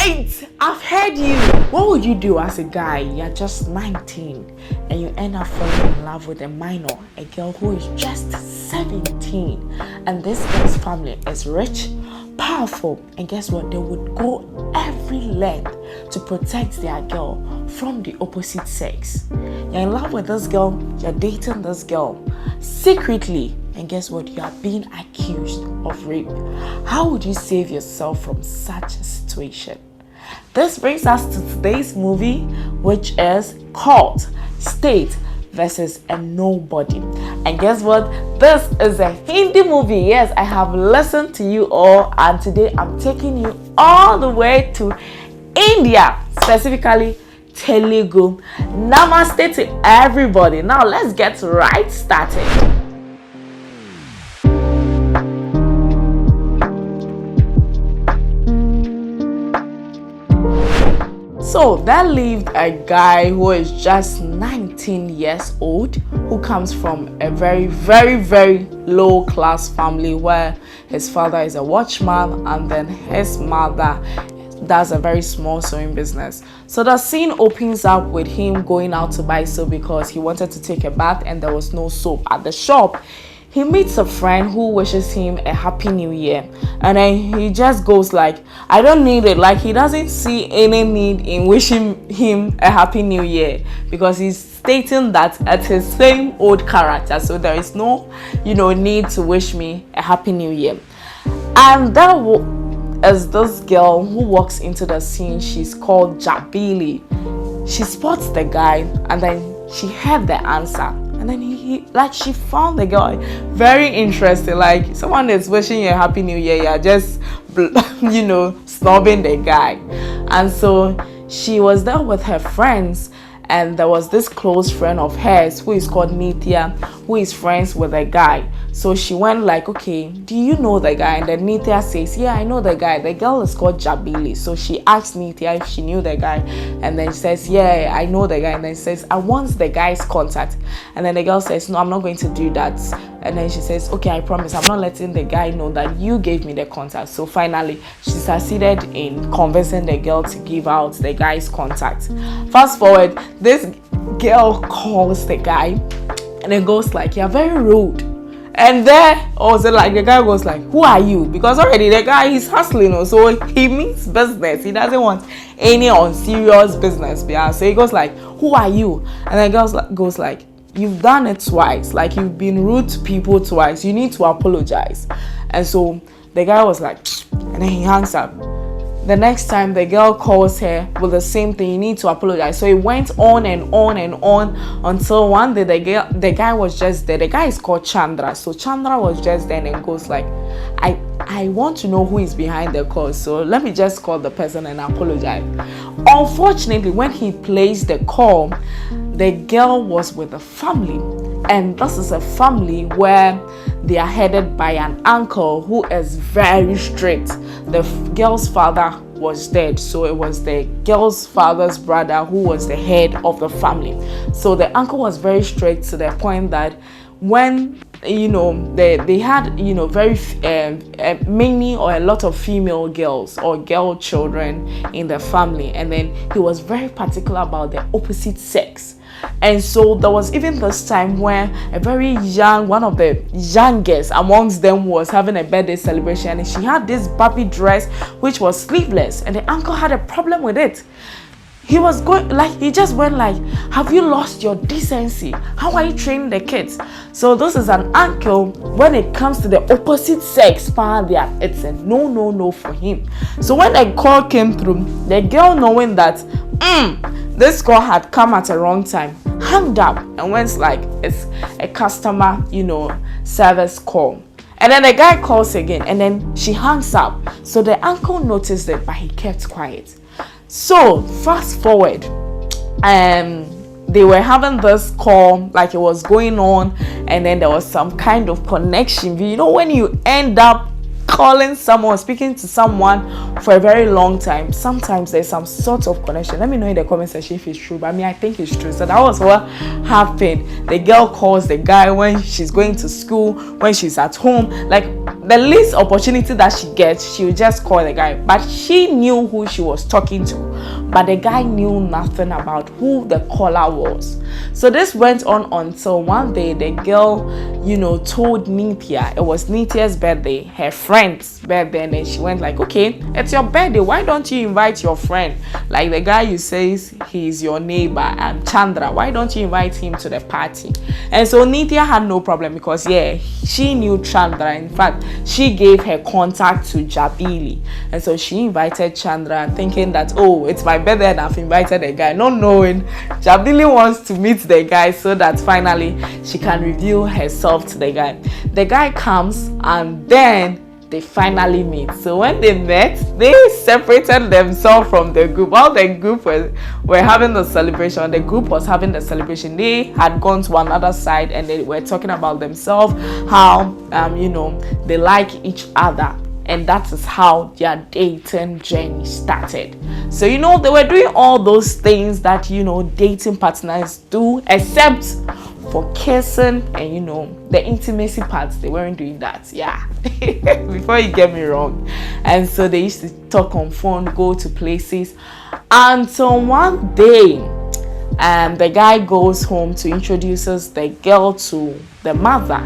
Wait, I've heard you. What would you do as a guy? You're just 19 and you end up falling in love with a minor, a girl who is just 17. And this girl's family is rich, powerful, and guess what? They would go every length to protect their girl from the opposite sex. You're in love with this girl, you're dating this girl secretly, and guess what? You are being accused of rape. How would you save yourself from such a situation? This brings us to today's movie, which is called State versus a Nobody. And guess what? This is a Hindi movie. Yes, I have listened to you all, and today I'm taking you all the way to India, specifically Telugu. Namaste to everybody. Now let's get right started. So there lived a guy who is just 19 years old, who comes from a very, very, very low class family where his father is a watchman and then his mother does a very small sewing business. So the scene opens up with him going out to buy soap because he wanted to take a bath and there was no soap at the shop. He meets a friend who wishes him a happy new year, and then he just goes like, I don't need it. Like, he doesn't see any need in wishing him a happy new year because he's stating that it's his same old character, so there is no need to wish me a happy new year. And that is this girl who walks into the scene. She's called Jabili. She spots the guy and then she heard the answer. And then she found the guy very interesting. Like, someone is wishing you a happy new year, you're just, snubbing the guy. And so she was there with her friends, and there was this close friend of hers who is called Nithya, who is friends with a guy. So she went like, okay, do you know the guy? And then Nithya says, yeah, I know the guy. The girl is called Jabili. So she asked Nithya if she knew the guy. And then she says, yeah, I know the guy. And then she says, I want the guy's contact. And then the girl says, no, I'm not going to do that. And then she says, okay, I promise I'm not letting the guy know that you gave me the contact. So finally, she succeeded in convincing the girl to give out the guy's contact. Fast forward, this girl calls the guy and it goes like, you're very rude. And there also, like, the guy goes like, who are you? Because already the guy is hustling, so he means business. He doesn't want any unserious business. Yeah. So he goes like, who are you? And the girl goes like, you've done it twice. Like, you've been rude to people twice. You need to apologize. And so the guy was like, and then he hangs up. The next time the girl calls her with the same thing, you need to apologize. So it went on and on and on until one day the guy was just there. The guy is called Chandra. So Chandra was just there and goes like, I want to know who is behind the call. So let me just call the person and apologize. Unfortunately, when he placed the call, the girl was with a family. And this is a family where they are headed by an uncle who is very strict. The girl's father was dead, so it was the girl's father's brother who was the head of the family. So the uncle was very strict to the point that when they had very many or a lot of female girls or girl children in the family, and then he was very particular about the opposite sex. And so there was even this time where a very young, one of the youngest amongst them was having a birthday celebration, and she had this Barbie dress which was sleeveless, and the uncle had a problem with it. He just went like, have you lost your decency? How are you training the kids? So this is an uncle, when it comes to the opposite sex, it's a no for him. So when the call came through, the girl, knowing that this call had come at a wrong time, hung up and went like, it's a customer, service call. And then the guy calls again, and then she hangs up. So the uncle noticed it, but he kept quiet. So fast forward, they were having this call, like it was going on, and then there was some kind of connection. When you end up calling someone, speaking to someone for a very long time, sometimes there's some sort of connection. Let me know in the comment section if it's true, but I think it's true. So that was what happened. The girl calls the guy when she's going to school, when she's at home. Like, the least opportunity that she gets, she would just call the guy. But she knew who she was talking to, but the guy knew nothing about who the caller was. So this went on until one day the girl, told Nithya, it was Nithya's birthday, her friend's birthday, and then she went like, okay, it's your birthday, why don't you invite your friend? Like the guy you says he's your neighbor, Chandra, why don't you invite him to the party? And so Nithya had no problem because she knew Chandra. In fact, she gave her contact to Jabili, and so she invited Chandra thinking that, oh, it's my birthday and I've invited a guy, not knowing Jabili wants to meet the guy so that finally she can reveal herself to the guy. The guy comes and then they finally meet. So when they met, they separated themselves from the group. While the group were having the celebration, the group was having the celebration, they had gone to another side and they were talking about themselves, how they like each other. And that is how their dating journey started. So they were doing all those things that dating partners do, except for kissing and the intimacy parts. They weren't doing that, before you get me wrong. And so they used to talk on phone, go to places, until one day the guy goes home to introduces the girl to the mother.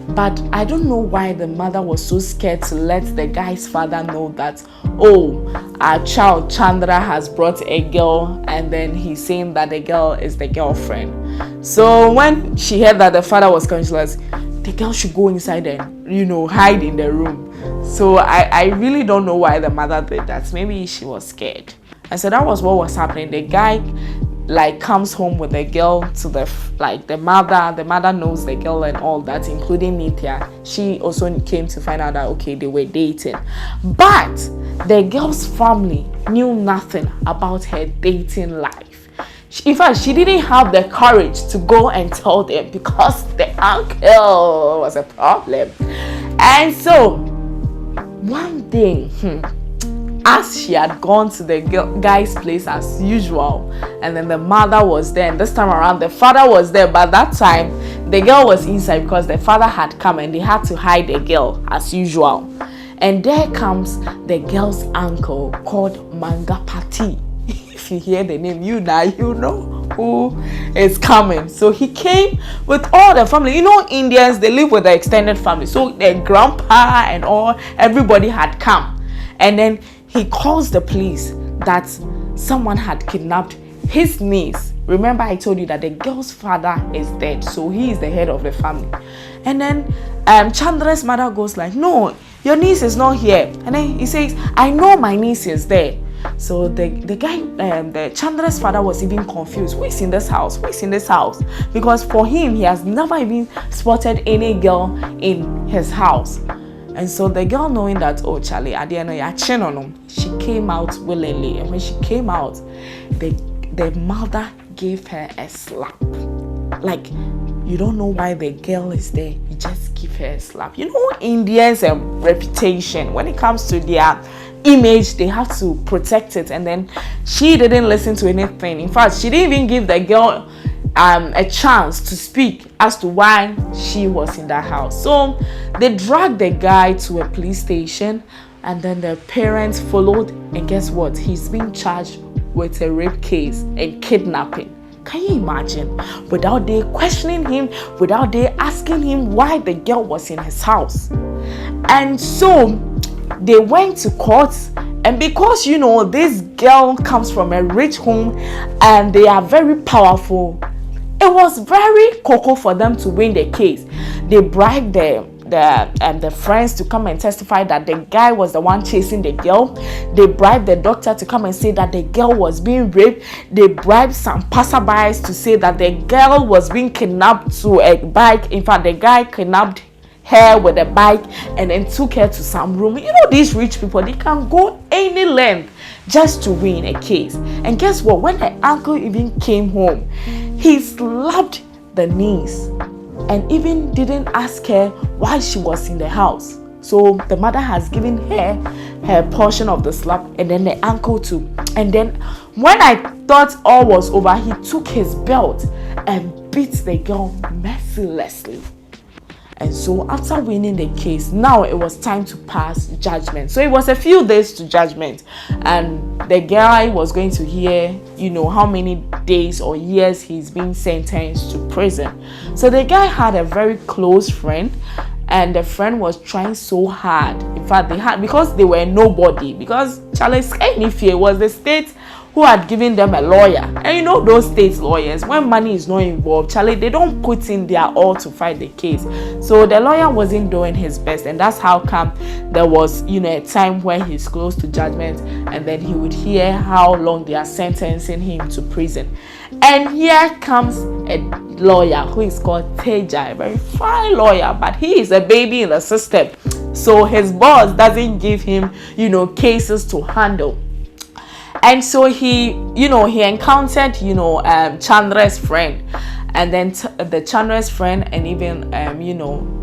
But I don't know why the mother was so scared to let the guy's father know that, oh, our child Chandra has brought a girl, and then he's saying that the girl is the girlfriend. So when she heard that the father was coming, she was like, the girl should go inside and, hide in the room. So I really don't know why the mother did that. Maybe she was scared. And so that was what was happening. The guy comes home with the girl to the mother knows the girl and all that, including Nithya. She also came to find out that okay, they were dating, but the girl's family knew nothing about her dating life. In fact, she didn't have the courage to go and tell them because the uncle was a problem. And so one day, as she had gone to the guy's place as usual, and then the mother was there, and this time around the father was there, but that time the girl was inside because the father had come and they had to hide the girl as usual. And there comes the girl's uncle called Mangapati. If you hear the name, you know who is coming. So he came with all the family. Indians, they live with the extended family, so their grandpa and everybody had come. And then he calls the police that someone had kidnapped his niece. Remember, I told you that the girl's father is dead, so he is the head of the family. And then Chandra's mother goes like, no, your niece is not here. And then he says, I know my niece is there. So the guy, the Chandra's father was even confused. Who is in this house? Who is in this house? Because for him, he has never even spotted any girl in his house. And so the girl, knowing that, oh, Charlie, I didn't know you're chin on him, she came out willingly. And when she came out, the mother gave her a slap. Like, you don't know why the girl is there, you just give her a slap. Indians' reputation, when it comes to their image, they have to protect it. And then she didn't listen to anything. In fact, she didn't even give the girl a chance to speak as to why she was in that house. So they dragged the guy to a police station, and then the parents followed, and guess what? He's being charged with a rape case and kidnapping. Can you imagine? Without they questioning him, without they asking him why the girl was in his house. And so they went to court, and because this girl comes from a rich home and they are very powerful, it was very cocoa for them to win the case. They bribed the friends to come and testify that the guy was the one chasing the girl. They bribed the doctor to come and say that the girl was being raped. They bribed some passerbys to say that the girl was being kidnapped to a bike. In fact, the guy kidnapped her with a bike and then took her to some room. These rich people, they can go any length just to win a case. And guess what? When the uncle even came home, he slapped the niece and even didn't ask her why she was in the house. So the mother has given her portion of the slap, and then the uncle too. And then when I thought all was over, he took his belt and beat the girl mercilessly. And so after winning the case, now it was time to pass judgment. So it was a few days to judgment, and the guy was going to hear, how many days or years he's been sentenced to prison. So the guy had a very close friend, and the friend was trying so hard. In fact, because they were nobody, because Charles Kenifie was the state who had given them a lawyer. And those state lawyers, when money is not involved, Charlie, they don't put in their all to fight the case. So the lawyer wasn't doing his best, and that's how come there was, a time where he's close to judgment, and then he would hear how long they are sentencing him to prison. And here comes a lawyer who is called Teja, a very fine lawyer, but he is a baby in the system. So his boss doesn't give him, cases to handle. And so he encountered, Chandra's friend, and then the Chandra's friend and even,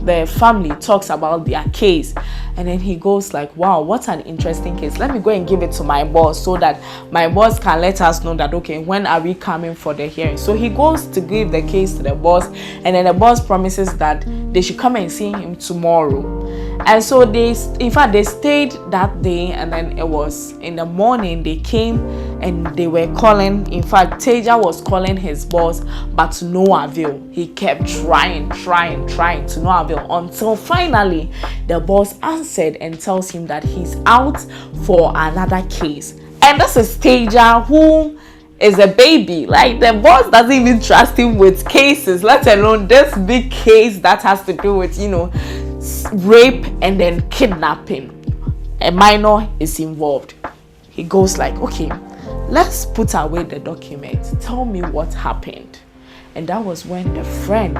the family talks about their case. And then he goes like, wow, what an interesting case. Let me go and give it to my boss so that my boss can let us know that, okay, when are we coming for the hearing? So he goes to give the case to the boss, and then the boss promises that they should come and see him tomorrow. And so they stayed that day, and then it was in the morning they came and they were calling. In fact, Teja was calling his boss, but to no avail. He kept trying to no avail, until finally the boss answered and tells him that he's out for another case. And this is Teja, who is a baby. Like, the boss doesn't even trust him with cases, let alone this big case that has to do with, rape and then kidnapping. A minor is involved. He goes like, okay, let's put away the document. Tell me what happened. And that was when the friend,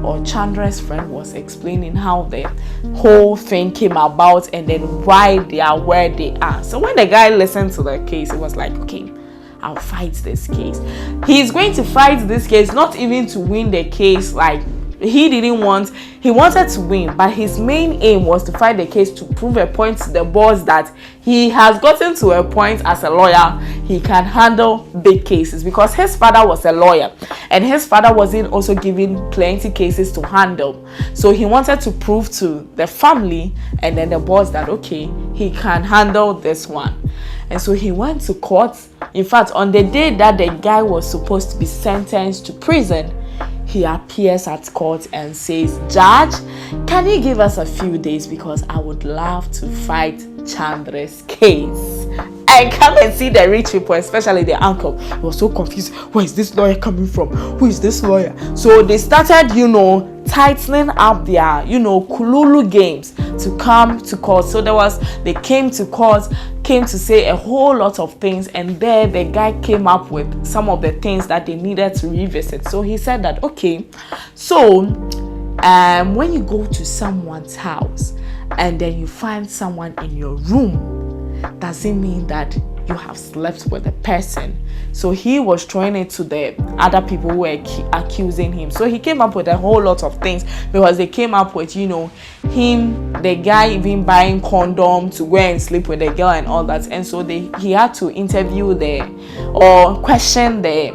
or Chandra's friend, was explaining how the whole thing came about and then why they are where they are. So when the guy listened to the case, it was like, okay, I'll fight this case. He's going to fight this case, not even to win the case. Like, he wanted to win, but his main aim was to fight the case to prove a point to the boss that he has gotten to a point as a lawyer he can handle big cases, because his father was a lawyer and his father wasn't also given plenty cases to handle. So he wanted to prove to the family and then the boss that, okay, he can handle this one. And so he went to court. In fact, on the day that the guy was supposed to be sentenced to prison, he appears at court and says, Judge, can you give us a few days, because I would love to fight Chandra's case. And come and see the rich people, especially the uncle. He was so confused. Where is this lawyer coming from? Who is this lawyer? So they started, tightening up their, kululu games to come to court. So they came to court, came to say a whole lot of things, and there the guy came up with some of the things that they needed to revisit. So he said that, okay, so when you go to someone's house and then you find someone in your room, doesn't mean that you have slept with the person. So he was throwing it to the other people who were accusing him. So he came up with a whole lot of things, because they came up with, the guy even buying condom to go and sleep with the girl and all that. And so he had to interview or question the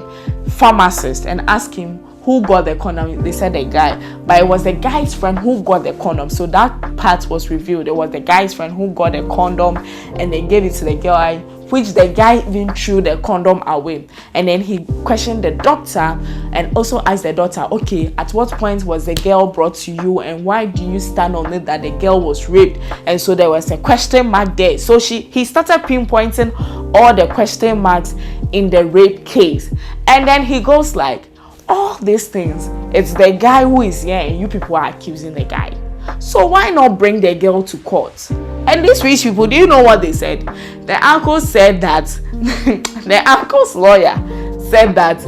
pharmacist and ask him who got the condom. They said the guy, but it was the guy's friend who got the condom. So that part was revealed. It was the guy's friend who got the condom, and they gave it to the guy, which the guy even threw the condom away. And then he questioned the doctor and also asked the doctor, okay, at what point was the girl brought to you, and why do you stand on it that the girl was raped? And so there was a question mark there. So he started pinpointing all the question marks in the rape case. And then he goes like, all these things, it's the guy who is here and you people are accusing the guy. So why not bring the girl to court? And these rich people, do you know what they said? The uncle said that, the uncle's lawyer said that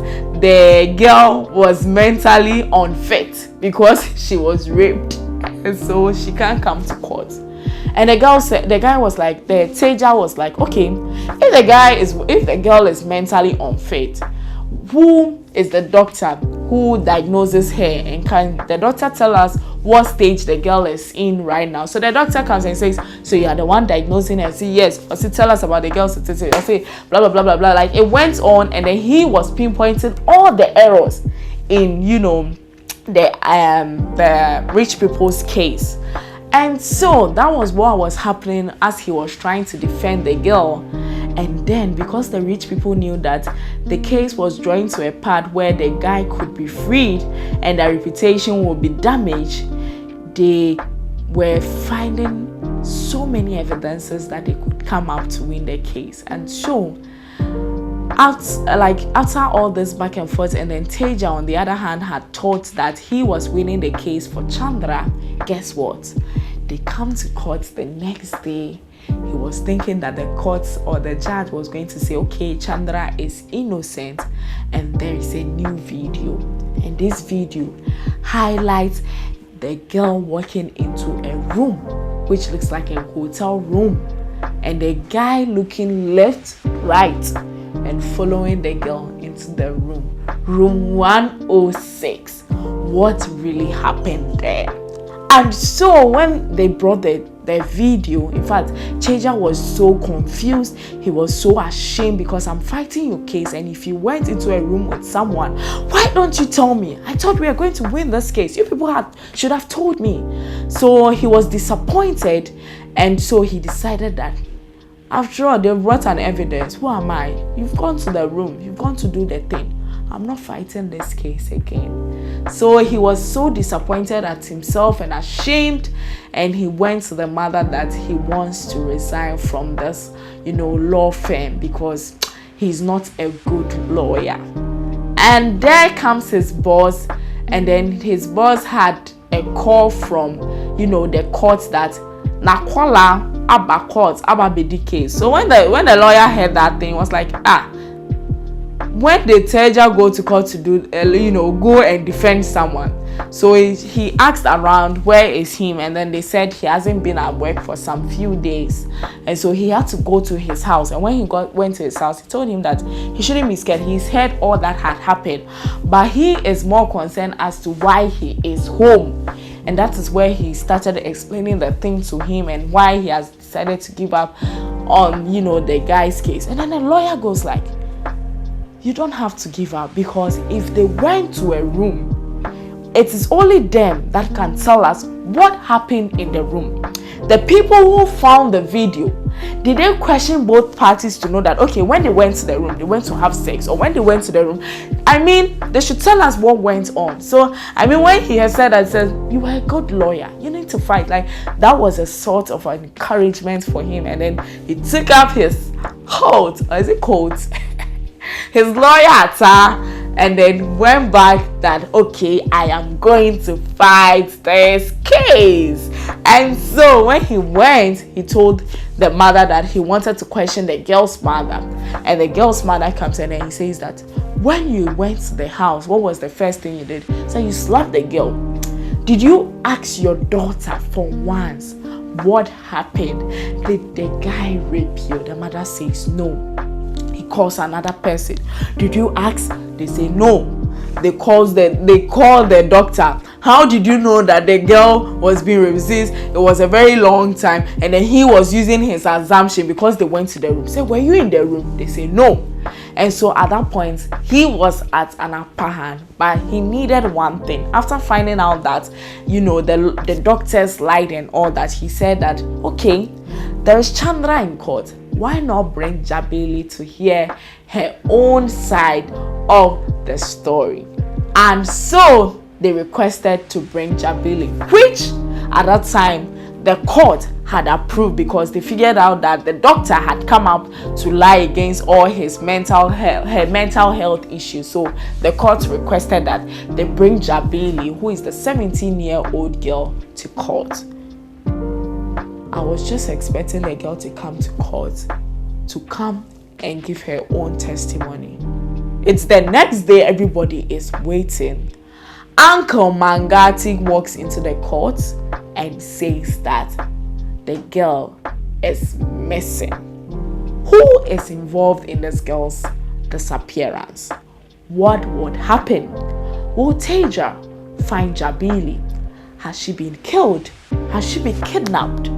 the girl was mentally unfit because she was raped, and so she can't come to court. And the guy was like, the Teja was like, okay, if the girl is mentally unfit, who is the doctor who diagnoses her, and can the doctor tell us what stage the girl is in right now? So the doctor comes and says, so you are the one diagnosing her? I say, yes. I say, tell us about the girl's statistic. I say, blah blah blah blah blah. Like, it went on, and then he was pinpointing all the errors in the rich people's case. And so that was what was happening as he was trying to defend the girl. And then, because the rich people knew that the case was drawing to a part where the guy could be freed and their reputation would be damaged, they were finding so many evidences that they could come up to win the case. And so, after all this back and forth, and then Teja, on the other hand, had thought that he was winning the case for Chandra, guess what? They come to court the next day. He was thinking that the court or the judge was going to say, okay, Chandra is innocent, and there is a new video. And this video highlights the girl walking into a room, which looks like a hotel room, and the guy looking left, right, and following the girl into the room 106. What really happened there? And so when they brought the video, in fact, Cheja was so confused. He was so ashamed, because I'm fighting your case, and if you went into a room with someone, why don't you tell me? I thought we were going to win this case. You people should have told me. So he was disappointed, and so he decided that, after all, they brought an evidence. Who am I? You've gone to the room. You've gone to do the thing. I'm not fighting this case again. So he was so disappointed at himself and ashamed, and he went to the mother that he wants to resign from this, law firm, because he's not a good lawyer. And there comes his boss, and then his boss had a call from, the court that Nakwala Abba court Abba Bedi case. So when the lawyer heard that thing, was like, when the Teja go to court to do, go and defend someone. So he asked around, where is him? And then they said he hasn't been at work for some few days. And so he had to go to his house. And when he went to his house, he told him that he shouldn't be scared. He's heard all that had happened. But he is more concerned as to why he is home. And that is where he started explaining the thing to him and why he has decided to give up on, the guy's case. And then the lawyer goes like, you don't have to give up, because if they went to a room, it is only them that can tell us what happened in the room. The people who found the video, did they question both parties to know that, okay, when they went to the room, they went to have sex, or when they went to the room, they should tell us what went on. So, when he has said that, says, you are a good lawyer, you need to fight. Like, that was a sort of an encouragement for him. And then he took up his coat, or is it coat? His lawyer hat, and then went back that, okay, I am going to fight this case. And so when he went, he told the mother that he wanted to question the girl's mother. And the girl's mother comes in and he says that, when you went to the house, what was the first thing you did? So you slapped the girl. Did you ask your daughter for once what happened? Did the guy rape you? The mother says no. Calls another person. Did you ask? They say no. They call the doctor. How did you know that the girl was being raped? It was a very long time, and then he was using his assumption because they went to the room. Say, were you in the room? They say no. And so at that point, he was at an upper hand, but he needed one thing. After finding out that, the doctors lied and all that, he said that, okay, there is Chandra in court. Why not bring Jabili to hear her own side of the story? And so they requested to bring Jabili, which at that time the court had approved, because they figured out that the doctor had come up to lie against all his her mental health issues. So the court requested that they bring Jabili, who is the 17-year-old girl, to court. I was just expecting the girl to come to court, to come and give her own testimony. It's the next day, everybody is waiting. Uncle Mangati walks into the court and says that the girl is missing. Who is involved in this girl's disappearance? What would happen? Will Teja find Jabili? Has she been killed? Has she been kidnapped?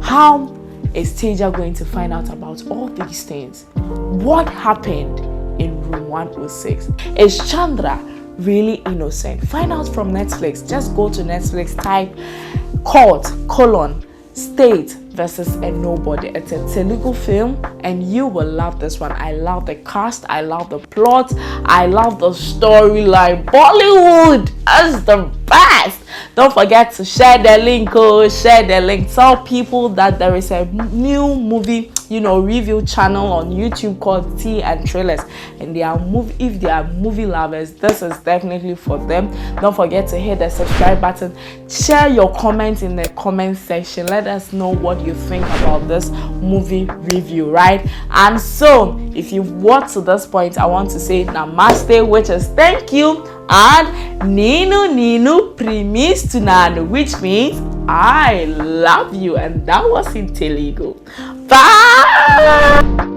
How is Teja going to find out about all these things? What happened in room 106? Is Chandra really innocent. Find out from Netflix. Just go to Netflix, type court state versus a nobody. It's a Telugu film and you will love this one. I love the cast, I love the plot, I love the storyline. Bollywood is the best. Don't forget to share the link. Tell people that there is a new movie review channel on YouTube called Tea and Trailers, and if they are movie lovers, this is definitely for them. Don't forget to hit the subscribe button. Share your comments in the comment section. Let us know what you think about this movie review, right? And so if you've watched to this point, I want to say namaste, which is thank you, and ninu primis tunanu, which means I love you, and that was in Telugu. Bye.